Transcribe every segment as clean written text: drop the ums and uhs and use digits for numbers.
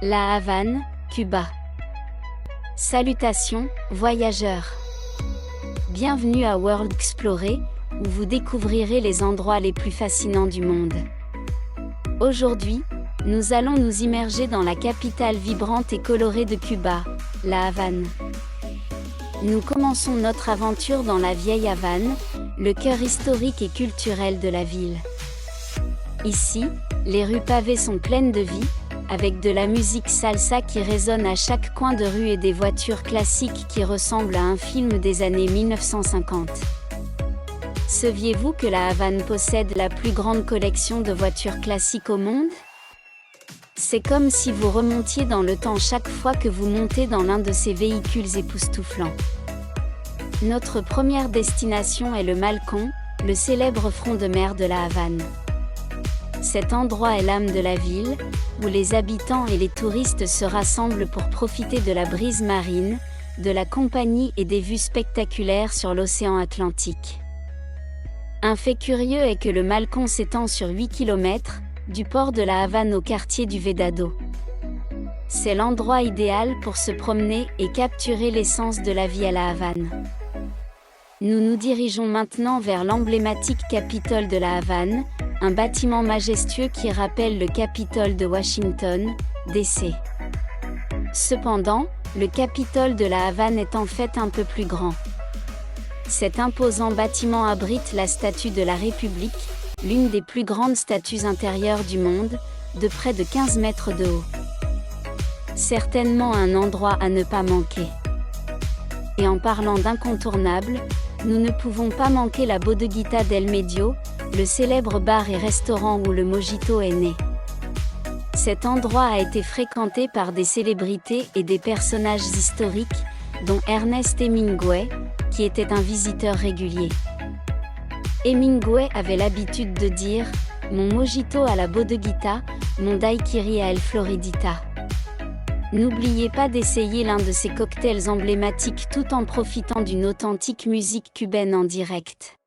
La Havane, Cuba. Salutations, voyageurs. Bienvenue à World Explorer, où vous découvrirez les endroits les plus fascinants du monde. Aujourd'hui, nous allons nous immerger dans la capitale vibrante et colorée de Cuba, la Havane. Nous commençons notre aventure dans la vieille Havane, le cœur historique et culturel de la ville. Ici, les rues pavées sont pleines de vie, avec de la musique salsa qui résonne à chaque coin de rue et des voitures classiques qui ressemblent à un film des années 1950. Saviez-vous que la Havane possède la plus grande collection de voitures classiques au monde? C'est comme si vous remontiez dans le temps chaque fois que vous montez dans l'un de ces véhicules époustouflants. Notre première destination est le Malecón, le célèbre front de mer de la Havane. Cet endroit est l'âme de la ville, où les habitants et les touristes se rassemblent pour profiter de la brise marine, de la compagnie et des vues spectaculaires sur l'océan Atlantique. Un fait curieux est que le Malecón s'étend sur 8 km, du port de la Havane au quartier du Vedado. C'est l'endroit idéal pour se promener et capturer l'essence de la vie à la Havane. Nous nous dirigeons maintenant vers l'emblématique Capitole de la Havane, un bâtiment majestueux qui rappelle le Capitole de Washington, D.C. Cependant, le Capitole de la Havane est en fait un peu plus grand. Cet imposant bâtiment abrite la statue de la République, l'une des plus grandes statues intérieures du monde, de près de 15 mètres de haut. Certainement un endroit à ne pas manquer. Et en parlant d'incontournable, nous ne pouvons pas manquer la Bodeguita del Medio, le célèbre bar et restaurant où le mojito est né. Cet endroit a été fréquenté par des célébrités et des personnages historiques, dont Ernest Hemingway, qui était un visiteur régulier. Hemingway avait l'habitude de dire « Mon mojito à la Bodeguita, mon daiquiri à El Floridita ». N'oubliez pas d'essayer l'un de ces cocktails emblématiques tout en profitant d'une authentique musique cubaine en direct.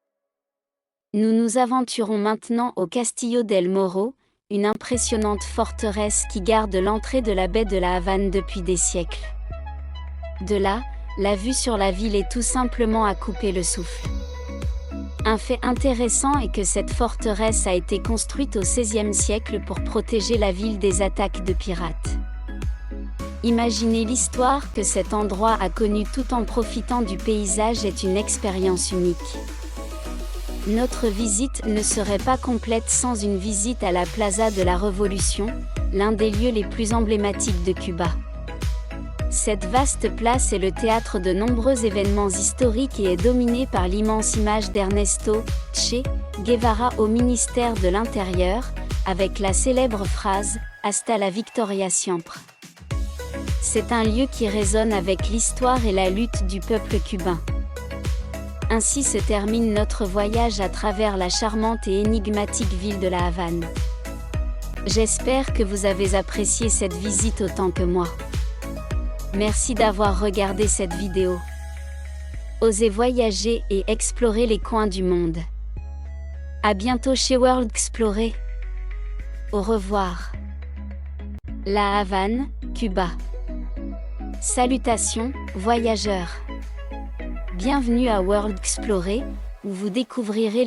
Nous nous aventurons maintenant au Castillo del Morro, une impressionnante forteresse qui garde l'entrée de la baie de la Havane depuis des siècles. De là, la vue sur la ville est tout simplement à couper le souffle. Un fait intéressant est que cette forteresse a été construite au XVIe siècle pour protéger la ville des attaques de pirates. Imaginez l'histoire que cet endroit a connue tout en profitant du paysage est une expérience unique. Notre visite ne serait pas complète sans une visite à la Plaza de la Révolution, l'un des lieux les plus emblématiques de Cuba. Cette vaste place est le théâtre de nombreux événements historiques et est dominée par l'immense image d'Ernesto Che Guevara au ministère de l'Intérieur, avec la célèbre phrase « Hasta la Victoria siempre ». C'est un lieu qui résonne avec l'histoire et la lutte du peuple cubain. Ainsi se termine notre voyage à travers la charmante et énigmatique ville de la Havane. J'espère que vous avez apprécié cette visite autant que moi. Merci d'avoir regardé cette vidéo. Osez voyager et explorer les coins du monde. À bientôt chez World Explorer. Au revoir. La Havane, Cuba. Salutations, voyageurs. Bienvenue à World Explorer, où vous découvrirez